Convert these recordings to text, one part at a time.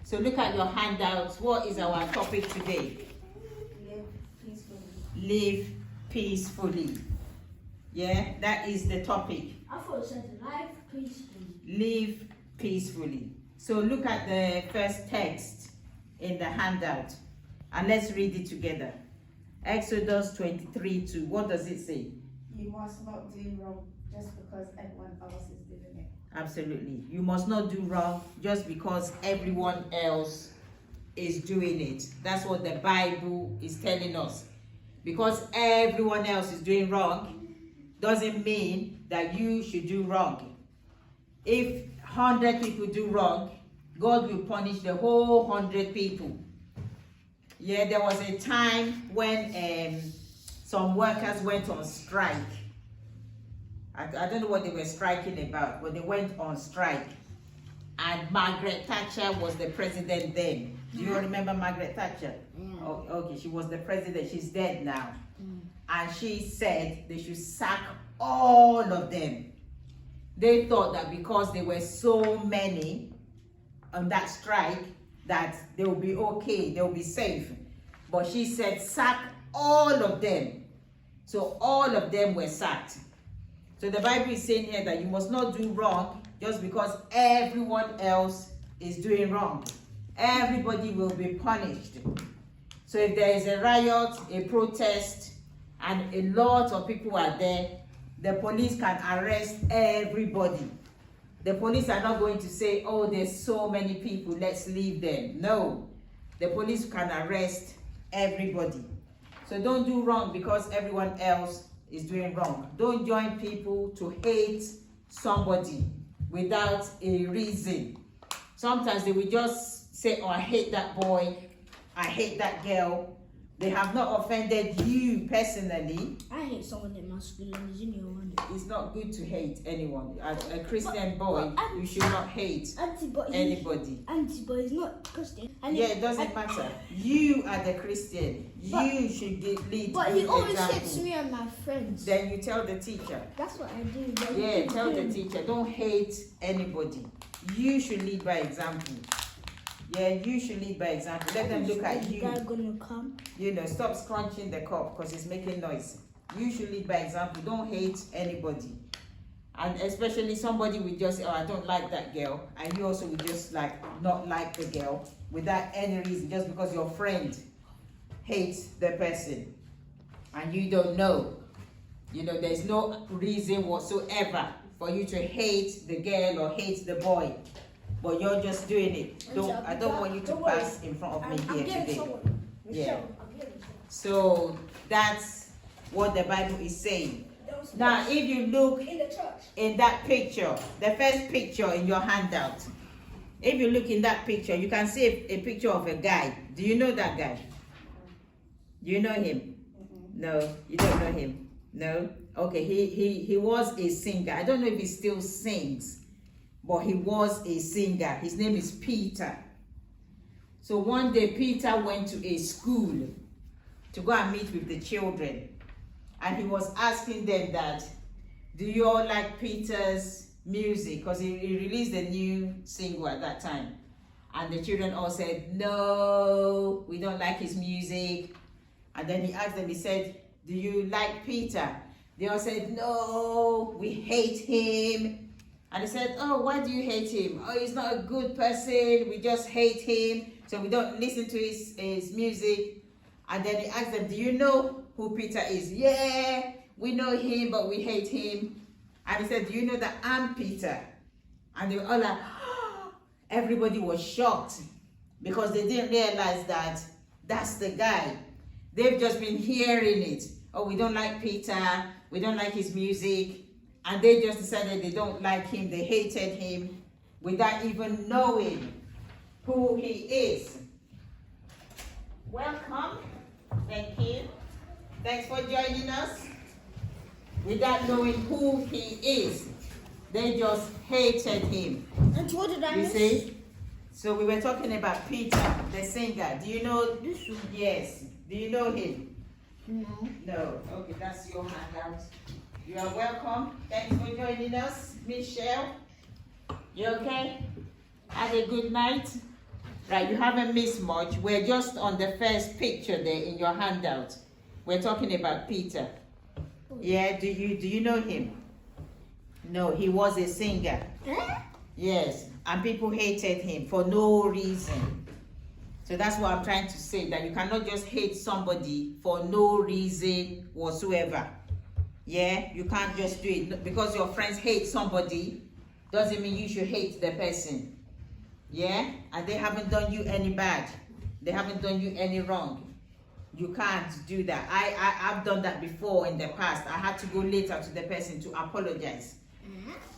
So look at your handouts. What is our topic today? Live peacefully. Live peacefully. Yeah, that is the topic. I thought it said live peacefully. Live peacefully. So look at the first text in the handout and let's read it together. Exodus 23:2. What does it say? You must not do wrong just because everyone else is doing it. Absolutely. You must not do wrong just because everyone else is doing it. That's what the Bible is telling us. Because everyone else is doing wrong doesn't mean that you should do wrong. If 100 people do wrong, God will punish the whole 100 people. Yeah, there was a time when some workers went on strike. I don't know what they were striking about, but they went on strike. And Margaret Thatcher was the president then. Do you remember Margaret Thatcher? Yeah. Oh, okay, she was the president. She's dead now. And she said they should sack all of them. They thought that because there were so many on that strike, that they will be okay, they will be safe. But she said sack all of them. So all of them were sacked. So the Bible is saying here that you must not do wrong just because everyone else is doing wrong. Everybody will be punished. So if there is a riot, a protest, and a lot of people are there, the police can arrest everybody. The police are not going to say, oh, there's so many people, let's leave them. No, the police can arrest everybody. So don't do wrong because everyone else is doing wrong. Don't join people to hate somebody without a reason. Sometimes they will just say, oh, I hate that boy, I hate that girl. They have not offended you personally. I hate someone in my school and the junior one. It's not good to hate anyone. As a Christian boy, you should not hate anybody. But he's not Christian. Yeah, it doesn't matter. You are the Christian. You should lead. But he good always example. hits me and my friends. Then you tell the teacher. That's what I do. but Yeah, he tell the didn't. teacher. Don't hate anybody. You should lead by example. Yeah, you should lead by example. Let them look at Is the you. guy gonna come? You know, stop scrunching the cup because it's making noise. You should lead by example. Don't hate anybody. And especially somebody will just say, oh, I don't like that girl. And you also will just like not like the girl without any reason, just because your friend hates the person and you don't know. You know, there's no reason whatsoever for you to hate the girl or hate the boy. But you're just doing it. I don't want you to pass in front of me here today. Yeah. So that's what the Bible is saying. Now, if you look In the church. in that picture, the first picture in your handout, if you look in that picture, you can see a picture of a guy. Do you know that guy? Do you know him? No, you don't know him. No? Okay, he was a singer. I don't know if he still sings, but he was a singer. His name is Peter. So one day Peter went to a school to go and meet with the children. And he was asking them that, do you all like Peter's music? Because he released a new single at that time. And the children all said, no, we don't like his music. And then he asked them, he said, do you like Peter? They all said, no, we hate him. And he said, oh, why do you hate him? Oh, he's not a good person. We just hate him. So we don't listen to his music. And then he asked them, do you know who Peter is? Yeah, we know him, but we hate him. And he said, do you know that I'm Peter? And they were all like, everybody was shocked because they didn't realize that that's the guy. They've just been hearing it. Oh, we don't like Peter. We don't like his music. And they just decided they don't like him. They hated him without even knowing who he is. Welcome. Thank you. Thanks for joining us. Without knowing who he is, they just hated him. And what did I You miss? see? So we were talking about Peter, the singer. Do you know? This one. Yes. Do you know him? No. No. Okay, that's your handout. You are welcome. Thanks for joining us, Michelle. You okay? Have a good night. Right, you haven't missed much. We're just on the first picture there in your handout. We're talking about Peter. Yeah, do you know him? No, he was a singer. Yes, and people hated him for no reason. So that's what I'm trying to say, that you cannot just hate somebody for no reason whatsoever. Yeah, you can't just do it because your friends hate somebody. Doesn't mean you should hate the person. Yeah, and they haven't done you any bad. They haven't done you any wrong. You can't do that. I've done that before in the past. I had to go later to the person to apologize.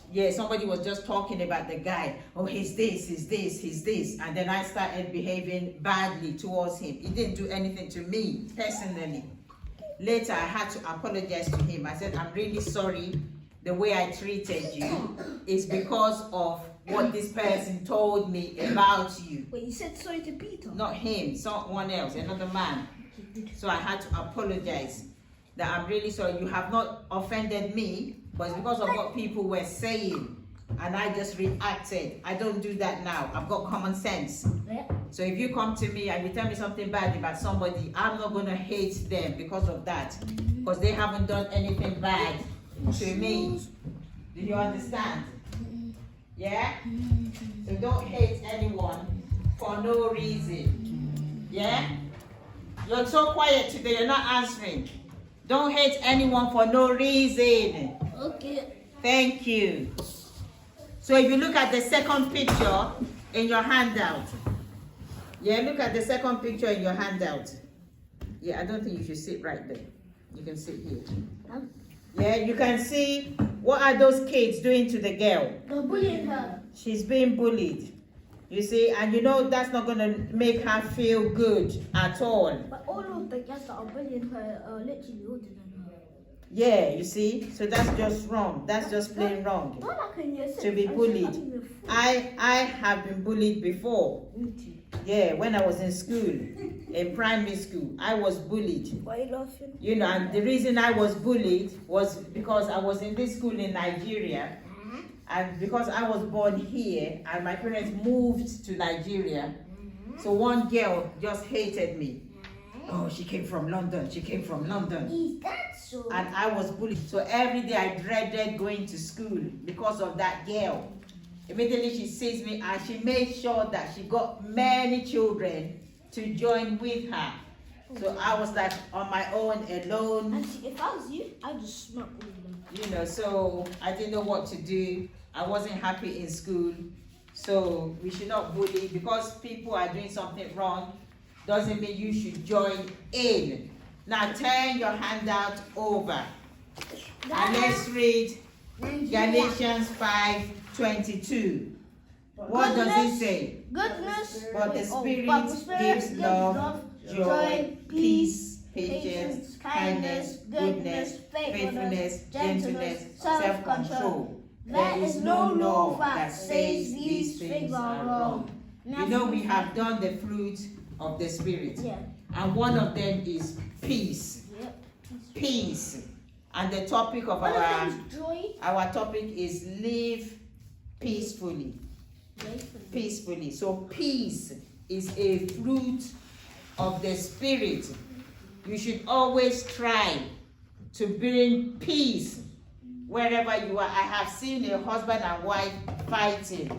Yeah, somebody was just talking about the guy. Oh, he's this, he's this, he's this. And then I started behaving badly towards him. He didn't do anything to me personally. Later, I had to apologize to him. I said, I'm really sorry. The way I treated you is because of what this person told me about you. Wait, you said sorry to Peter? Not him, someone else, another man. So I had to apologize. That I'm really sorry. You have not offended me, but it's because of what people were saying. And I just reacted. I don't do that now. I've got common sense. So if you come to me and you tell me something bad about somebody, I'm not going to hate them because of that. Because they haven't done anything bad to me. Do you understand? Yeah? So don't hate anyone for no reason. Yeah? You're so quiet today, you're not answering. Don't hate anyone for no reason. Okay. Thank you. So if you look at the second picture in your handout. Yeah, look at the second picture in your handout. Yeah, I don't think you should sit right there. You can sit here. Yeah, you can see what are those kids doing to the girl. They're bullying her. She's being bullied. You see, and you know that's not going to make her feel good at all. But all of the girls that are bullying her are literally older than her. Yeah, you see, so that's just wrong. That's just plain wrong. Not like in year 6. To be bullied. I have been bullied before. Yeah, when I was in school, in primary school, I was bullied. Why are you laughing? You know, and the reason I was bullied was because I was in this school in Nigeria. And because I was born here and my parents moved to Nigeria, so one girl just hated me. Oh, she came from London. She came from London. Is that so? And I was bullied. So every day I dreaded going to school because of that girl. Immediately she sees me and she made sure that she got many children to join with her. So I was like on my own, alone. Auntie, if I was you, I'd just smack all of them. You know, so I didn't know what to do. I wasn't happy in school. So we should not bully. Because people are doing something wrong doesn't mean you should join in. Now turn your handout over. And let's read Galatians 5:22. What does it say? Goodness. But the Spirit gives love, joy, peace, patience, kindness, goodness, faithfulness, gentleness, self-control. There is no law that says these things are wrong. You know, we have done the fruit of the Spirit. Yeah. And one of them is peace. Yep. Peace. And the topic of One of them is joy. our topic is live peacefully. Joyfully. Peacefully. So peace is a fruit of the Spirit. You should always try to bring peace wherever you are. I have seen a husband and wife fighting,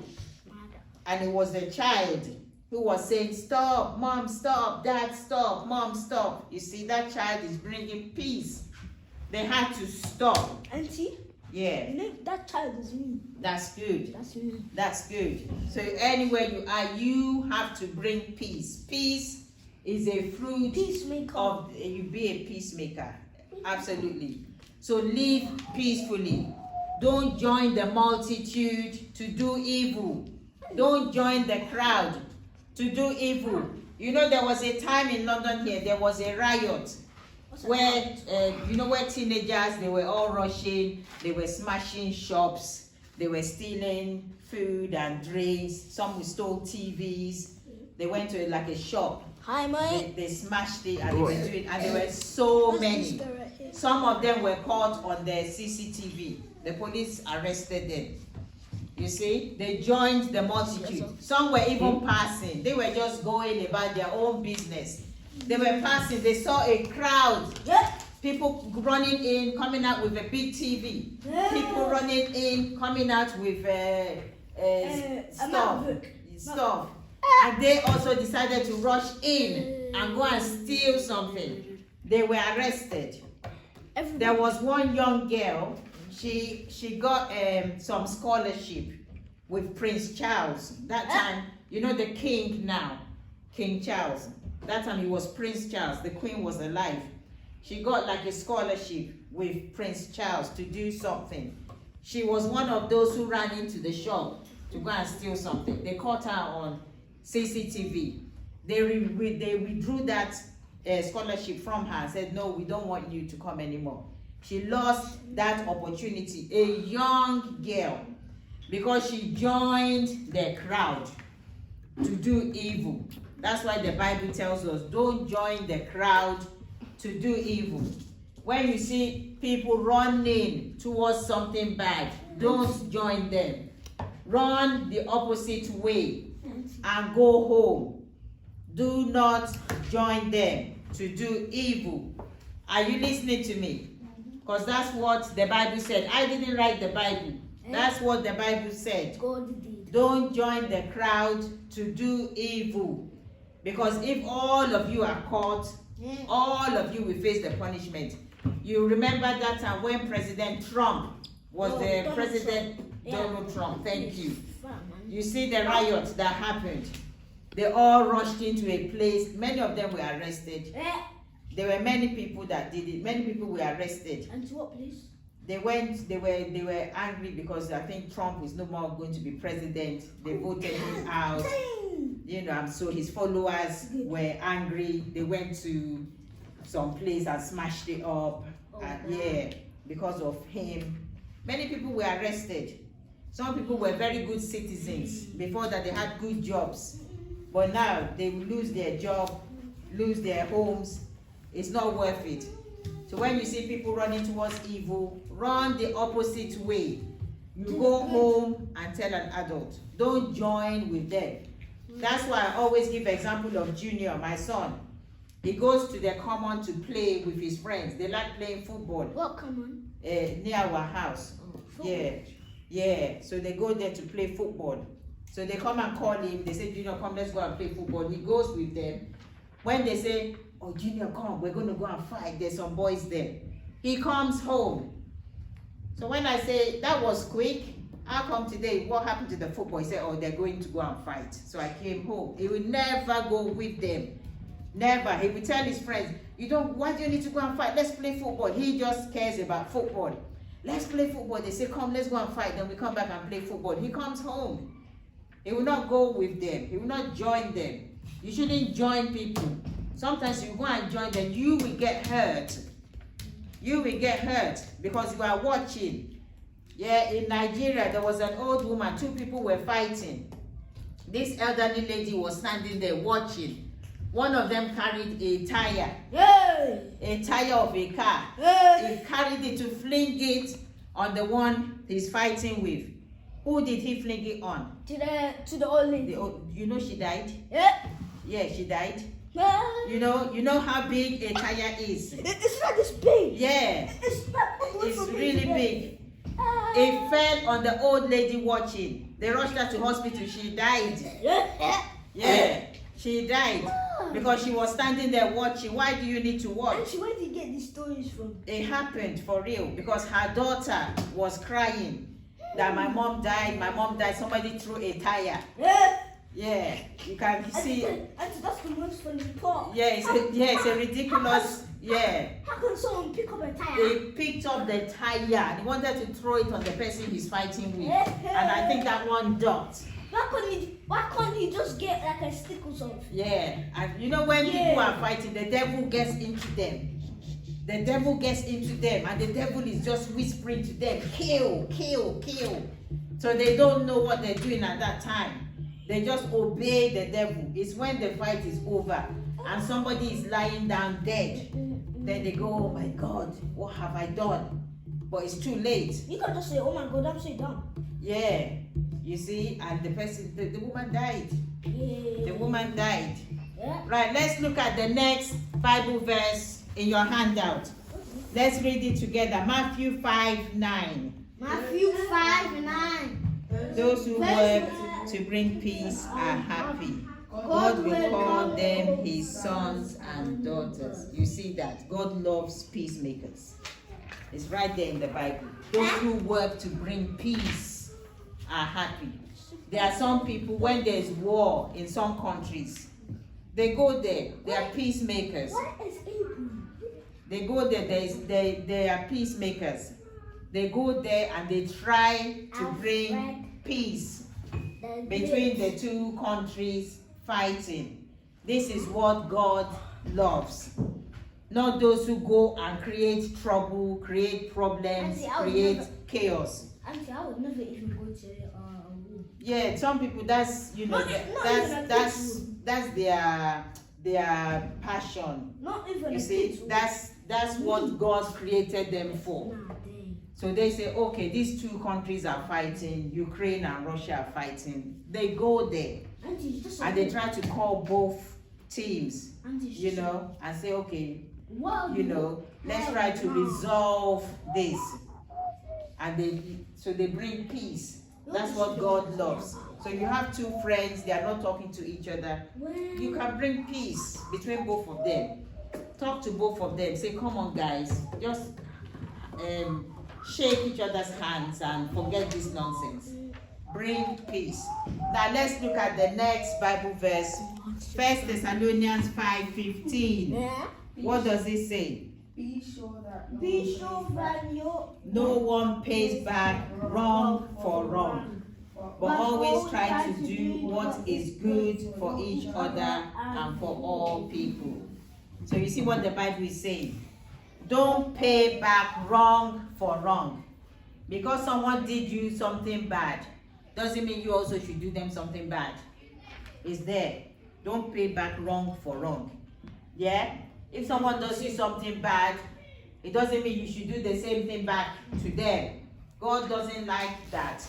and it was the child who was saying, stop, mom, stop, dad, stop, mom, stop. You see, that child is bringing peace. They had to stop. Auntie, Yeah, you know, that child is me. that's good. That's me. That's good. So anywhere you are, you have to bring peace. Peace is a fruit Peacemaker. of, you be a peacemaker. Absolutely. So live peacefully. Don't join the multitude to do evil. Don't join the crowd to do evil. You know, there was a time in London here, there was a riot where, you know, where teenagers, they were all rushing, they were smashing shops, they were stealing food and drinks, some stole TVs, they went to like a shop, Hi, mate. they smashed it and they were doing, and there were so many. Some of them were caught on the CCTV. The police arrested them. You see, they joined the multitude. Some were even passing. They were just going about their own business. They were passing. They saw a crowd. People running in, coming out with a big TV. People running in, coming out with stuff. And they also decided to rush in and go and steal something. They were arrested. There was one young girl. She got some scholarship with Prince Charles. That time, you know the king now, King Charles. That time he was Prince Charles. The queen was alive. She got like a scholarship with Prince Charles to do something. She was one of those who ran into the shop to go and steal something. They caught her on CCTV. They withdrew that scholarship from her and said, no, we don't want you to come anymore. She lost that opportunity, a young girl, because she joined the crowd to do evil. That's why the Bible tells us, don't join the crowd to do evil. When you see people running towards something bad, don't join them. Run the opposite way and go home. Do not join them to do evil. Are you listening to me? Because that's what the Bible said. I didn't write the Bible. That's what the Bible said. God did. Don't join the crowd to do evil. Because if all of you are caught, all of you will face the punishment. You remember that time when President Trump was the president, Donald Trump. Thank you. You see the riots that happened. They all rushed into a place. Many of them were arrested. There were many people that did it. Many people were arrested. And to what place? They were angry because I think Trump is no more going to be president. They voted him out. You know, so his followers were angry. They went to some place and smashed it up. And because of him. Many people were arrested. Some people were very good citizens. Before that, they had good jobs. But now, they will lose their job, lose their homes. It's not worth it. So when you see people running towards evil, run the opposite way. You go home and tell an adult. Don't join with them. That's why I always give example of Junior, my son. He goes to the common to play with his friends. They like playing football. What common? Near our house. Yeah. So they go there to play football. So they come and call him. They say, Junior, come, let's go and play football. He goes with them. When they say, oh, Junior, come, we're going to go and fight. There's some boys there. He comes home. So when I say, that was quick, how come today? What happened to the football? He said, oh, they're going to go and fight. So I came home. He will never go with them. Never. He will tell his friends, why do you need to go and fight? Let's play football. He just cares about football. Let's play football. They say, come, let's go and fight. Then we come back and play football. He comes home. He will not go with them. He will not join them. You shouldn't join people. Sometimes you go and join them, you will get hurt. You will get hurt because you are watching. Yeah, in Nigeria, there was an old woman. Two people were fighting. This elderly lady was standing there watching. One of them carried a tire. A tire of a car. He carried it to fling it on the one he's fighting with. Who did he fling it on? To the old lady. You know she died? Yeah, she died. Yeah. You know how big a tire is? It's not this big. Yeah. It's really big. It fell on the old lady watching. They rushed her to hospital. She died. Yeah, she died. Because she was standing there watching. Why do you need to watch? Where did you get these stories from? It happened for real. Because her daughter was crying that my mom died. Somebody threw a tire. Yeah, you can see. That's the most funny part. Yeah, it's a ridiculous. Yeah. How can someone pick up a tire? He picked up the tire and he wanted to throw it on the person he's fighting with. And I think that one ducked. Why can't he just get like a stick or something? Yeah, and you know when people are fighting, the devil gets into them. The devil gets into them and the devil is just whispering to them, kill, kill, kill. So they don't know what they're doing at that time. They just obey the devil. It's when the fight is over and somebody is lying down dead. Then they go, oh my God, what have I done? But it's too late. You can just say, oh my God, I'm so dumb. Yeah. You see, and the woman died. Yeah. The woman died. Yeah. Right, let's look at the next Bible verse in your handout. Let's read it together. Matthew 5:9. Matthew 5:9. Those who work to bring peace are happy. God will call them his sons and daughters. You see that? God loves peacemakers. It's right there in the Bible. Those who work to bring peace are happy. There are some people, when there's war in some countries, they go there. They are peacemakers. What is Hebrew? They go there. They are peacemakers. They go there and they try to bring peace between the two countries fighting. This is what God loves. Not those who go and create trouble, create problems, create chaos. Actually, I would never even go to war. Yeah, some people, that's, you know, that's their passion. Not even You a see, kid's war. that's what God created them for. Nah, dang. So they say, okay, these two countries are fighting, Ukraine and Russia are fighting. They go there Auntie, it's just and they try to call both teams, Auntie, it's you just- know, and say, okay, What? you know, let's try to resolve this. And they bring peace. That's what God loves. So you have two friends, they are not talking to each other. You can bring peace between both of them. Talk to both of them. Say, come on, guys, just shake each other's hands and forget this nonsense. Bring peace. Now let's look at the next Bible verse. 1 Thessalonians 5:15. Yeah. What does it say? Be sure that Be sure that you No one pays back wrong for wrong, but always try to do what is good for each other and for all people. So you see what the Bible is saying. Don't pay back wrong for wrong. Because someone did you something bad, doesn't mean you also should do them something bad. It's there. Don't pay back wrong for wrong. Yeah? If someone does you something bad, it doesn't mean you should do the same thing back to them. God doesn't like that.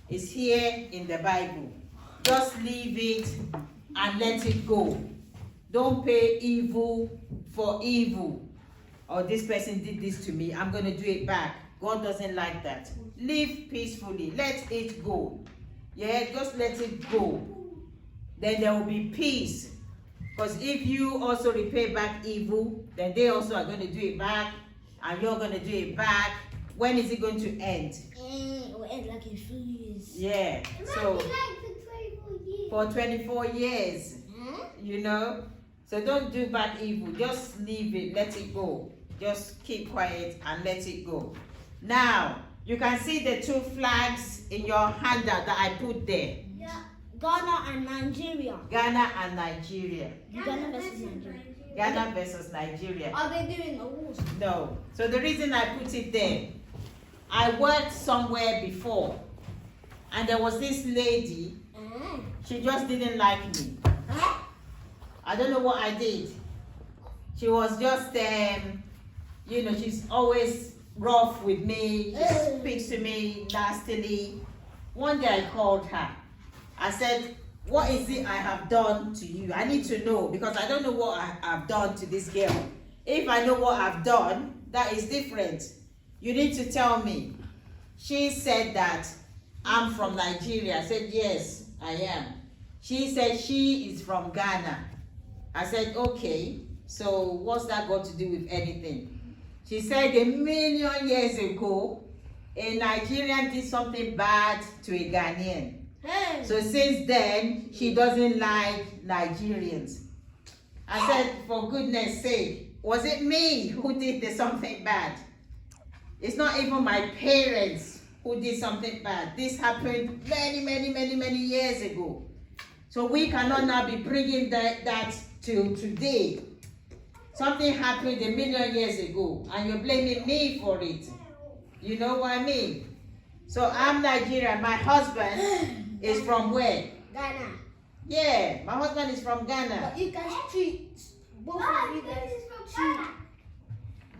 It's here in the Bible. Just leave it and let it go. Don't pay evil for evil. Or this person did this to me, I'm going to do it back. God doesn't like that. Live peacefully. Let it go. Yeah, just let it go. Then there will be peace. Because if you also repay back evil, then they also are going to do it back, and you're going to do it back. When is it going to end? it will end like in 3 years. Yeah, so for 24 years, Huh? you know. So don't do bad evil. Just leave it, let it go. Just keep quiet and let it go. Now, you can see the two flags in your handout that I put there. Yeah. Ghana and Nigeria. Ghana and Nigeria. Ghana versus Nigeria. Ghana versus Nigeria. Are they doing a war? No. So the reason I put it there, I worked somewhere before, and there was this lady, she just didn't like me. Huh? I don't know what I did. She was just, you know, she's always rough with me. She speaks to me nastily. One day I called her. I said, what is it I have done to you? I need to know, because I don't know what I've done to this girl. If I know what I've done, that is different. You need to tell me. She said that I'm from Nigeria. I said, yes, I am. She said she is from Ghana. I said, okay, so what's that got to do with anything? She said 1,000,000 years ago, a Nigerian did something bad to a Ghanaian. Hey. So since then, she doesn't like Nigerians. I said, for goodness sake, was it me who did something bad? It's not even my parents who did something bad. This happened many years ago. So we cannot now be bringing that to today. Something happened 1,000,000 years ago, and you're blaming me for it. You know what I mean? So I'm Nigerian. My husband is from where? Ghana. Yeah, my husband is from Ghana. But you guys treat both of you guys treat you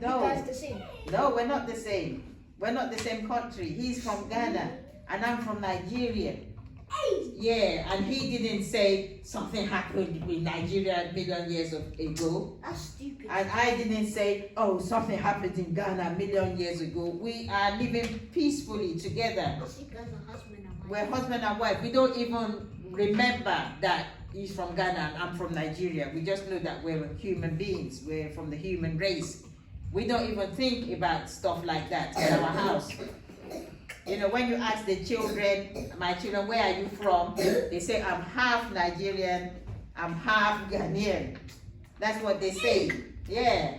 No, guys the same. no, we're not the same. We're not the same country. He's from Ghana. and I'm from Nigeria. Yeah, and he didn't say something happened with Nigeria a million years ago. That's stupid. And I didn't say, oh, something happened in Ghana a million years ago. We are living peacefully together. That's you guys are husband and wife. We're husband and wife. We don't even remember that he's from Ghana and I'm from Nigeria. We just know that we're human beings. We're from the human race. We don't even think about stuff like that in our house. You know, when you ask the children, my children, where are you from? They say, I'm half Nigerian, I'm half Ghanaian. That's what they say. Yeah.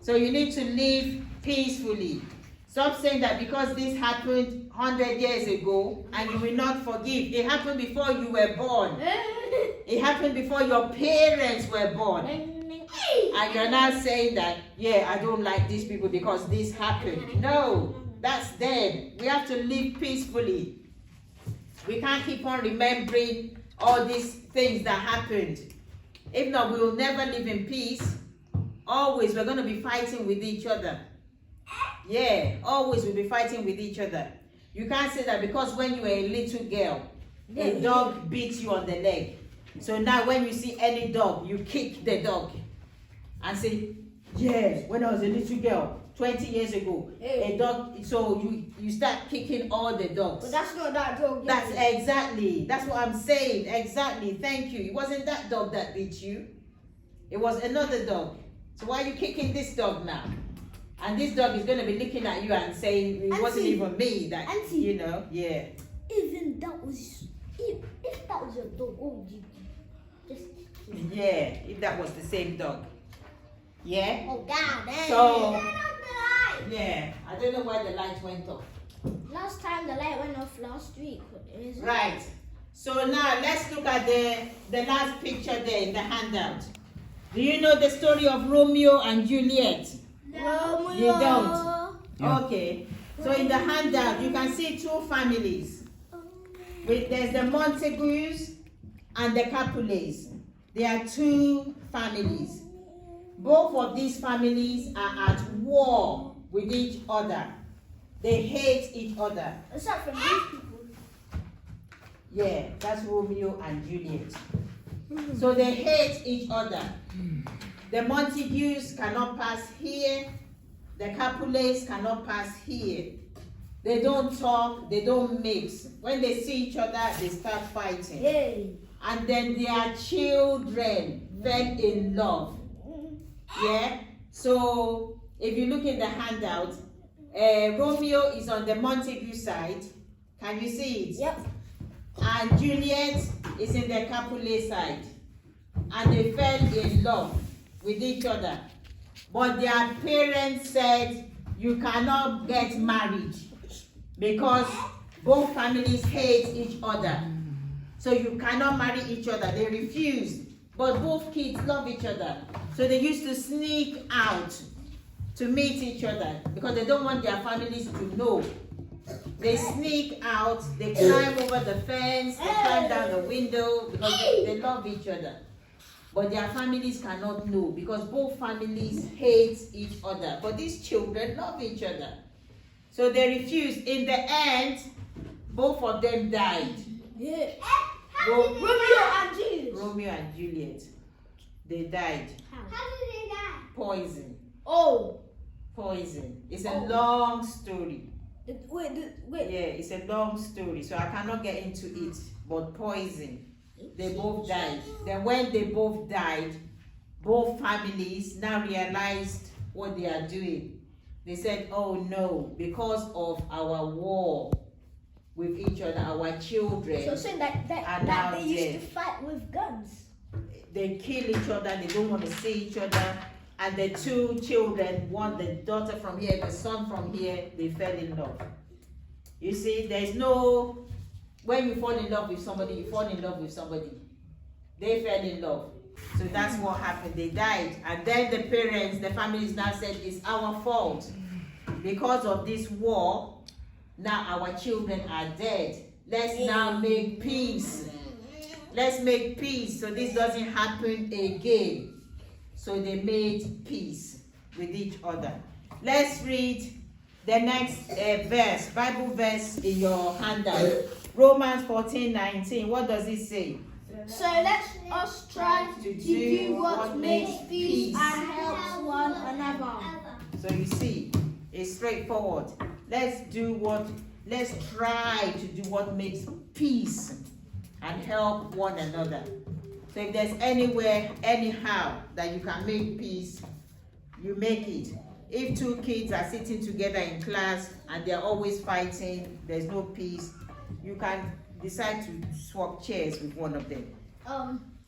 So you need to live peacefully. Stop saying that because this happened 100 years ago and you will not forgive. It happened before you were born. It happened before your parents were born. And you're not saying that, yeah, I don't like these people because this happened. No, that's dead. We have to live peacefully. We can't keep on remembering all these things that happened. If not, we will never live in peace. Always, we're going to be fighting with each other. Yeah, always we'll be fighting with each other. You can't say that because when you were a little girl, a dog beat you on the leg. So now when you see any dog, you kick the dog. And say, yeah, when I was a little girl, 20 years ago, a dog, so you start kicking all the dogs. But that's not that dog. That's exactly, that's what I'm saying. Exactly, thank you. It wasn't that dog that beat you. It was another dog. So why are you kicking this dog now? And this dog is going to be looking at you and saying, it wasn't even me that, Auntie, you know, yeah. Even that was, if that was your dog, what would you do? Just Yeah, if that was the same dog. Yeah? oh God, So, yeah, I don't know why the light went off. last time the light went off last week. Is it? Right. So now let's look at the last picture there in the handout. Do you know the story of Romeo and Juliet? Romeo. You don't? Yeah. Okay. So in the handout, you can see two families. There's the Montagues and the Capulets. There are two families. Both of these families are at war with each other. They hate each other. Except for these people. Yeah, that's Romeo and Juliet. So they hate each other. The Montagues cannot pass here. The Capulets cannot pass here. They don't talk, they don't mix. When they see each other, they start fighting. Yay. And then their children fell in love. Yeah? So, if you look in the handout, Romeo is on the Montague side. Can you see it? Yep. And Juliet is in the Capulet side. And they fell in love with each other. But their parents said, you cannot get married because both families hate each other. So you cannot marry each other. They refused. But both kids love each other. So they used to sneak out to meet each other because they don't want their families to know. They sneak out, they climb over the fence, they climb down the window because they love each other. But their families cannot know because both families hate each other. But these children love each other. So they refused. In the end, both of them died. Yeah. Romeo and Juliet. Romeo and Juliet. They died. How did they die? Poison. Oh. Poison. It's a long story. Wait. Yeah, it's a long story, so I cannot get into it. But poison. They both died. Then when they both died, both families now realized what they are doing. They said, oh no, because of our war with each other, our children, So saying that are now they used dead. to fight with guns. They kill each other, they don't want to see each other. And the two children, one the daughter from here, the son from here, they fell in love. You see, there's no, when you fall in love with somebody, you fall in love with somebody. They fell in love. So that's what happened. They died. And then the parents, the families now said, it's our fault. Because of this war, now our children are dead. Let's now make peace. Let's make peace so this doesn't happen again. So they made peace with each other. Let's read The next verse, Bible verse in your handout. Romans 14:19. What does it say? So let us try to do what makes peace and helps one another. So you see, it's straightforward. Let's try to do what makes peace and help one another. So if there's anywhere, anyhow that you can make peace, you make it. If two kids are sitting together in class and they're always fighting, there's no peace, you can decide to swap chairs with one of them.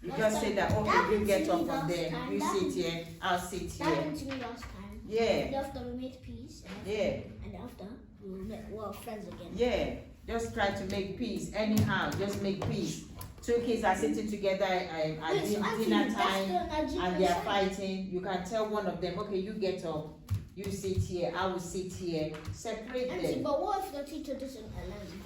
You just say that, okay, you get up from there, you sit here, I'll sit That here. happened to me last time. Yeah, And after we made peace. yeah, And after we were friends again. yeah. Just try to make peace. Anyhow, just make peace. Two kids are sitting together at dinner time and they are fighting. You can tell one of them, okay, you get up, you sit here, I will sit here. Separate them. But what if the teacher doesn't allow you?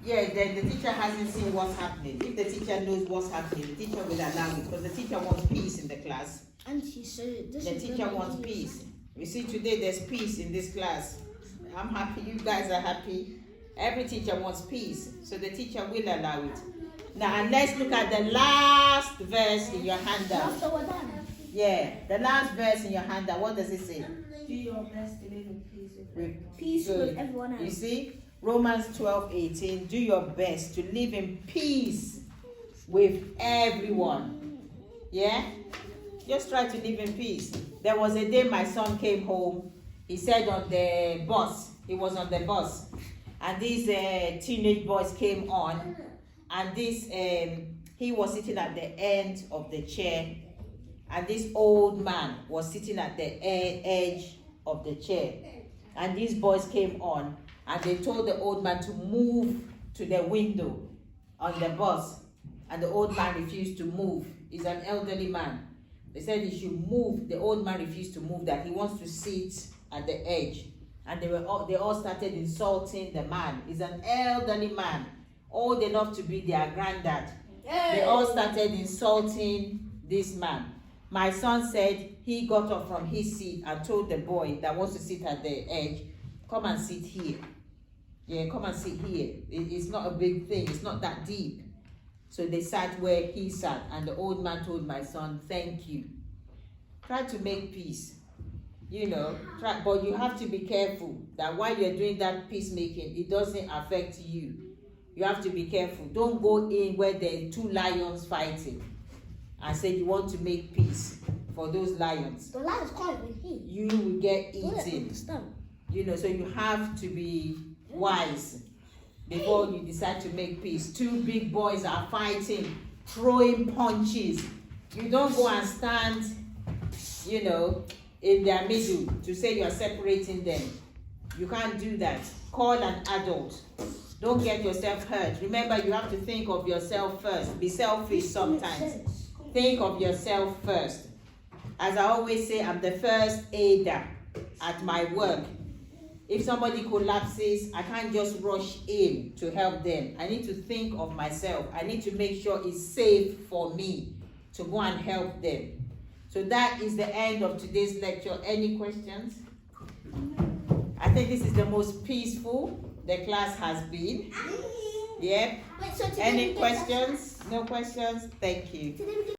Yeah, then the teacher hasn't seen what's happening. If the teacher knows what's happening, the teacher will allow it because the teacher wants peace in the class. And he said, The teacher wants peace. You see, today there's peace in this class. I'm happy, you guys are happy. Every teacher wants peace, so the teacher will allow it. Now, and let's look at the last verse in your handout. After we're done. Yeah, the last verse in your handout, what does it say? Do your best to live in peace with everyone. Peace Good. with everyone You else. see, Romans 12:18, do your best to live in peace with everyone. Yeah? Just try to live in peace. There was a day my son came home, he said on the bus, he was on the bus, and these teenage boys came on, and this he was sitting at the end of the chair, and this old man was sitting at the edge of the chair, and these boys came on, and they told the old man to move to the window on the bus, and the old man refused to move. He's an elderly man. They said he should move. The old man refused to move, that he wants to sit at the edge. And they all started insulting the man. He's an elderly man, old enough to be their granddad. They all started insulting this man. My son said he got up from his seat and told the boy that wants to sit at the edge, come and sit here. Yeah, come and sit here. It's not a big thing. It's not that deep. So they sat where he sat, and the old man told my son, thank you. Try to make peace. You know, but you have to be careful that while you're doing that peacemaking, it doesn't affect you. You have to be careful. Don't go in where there are two lions fighting and say you want to make peace for those lions. The lions can't even hear. You will get Don't eaten. understand. You know, so you have to be wise before you decide to make peace. Two big boys are fighting, throwing punches. You don't go and stand, you know, in their middle to say you're separating them. You can't do that. Call an adult. Don't get yourself hurt. Remember, you have to think of yourself first. Be selfish sometimes. Think of yourself first. As I always say, I'm the first aider at my work. If somebody collapses, I can't just rush in to help them. I need to think of myself. I need to make sure it's safe for me to go and help them. So that is the end of today's lecture. Any questions? I think this is the most peaceful the class has been. Yeah? Wait, so today Any we did questions? No questions? Thank you. Today we did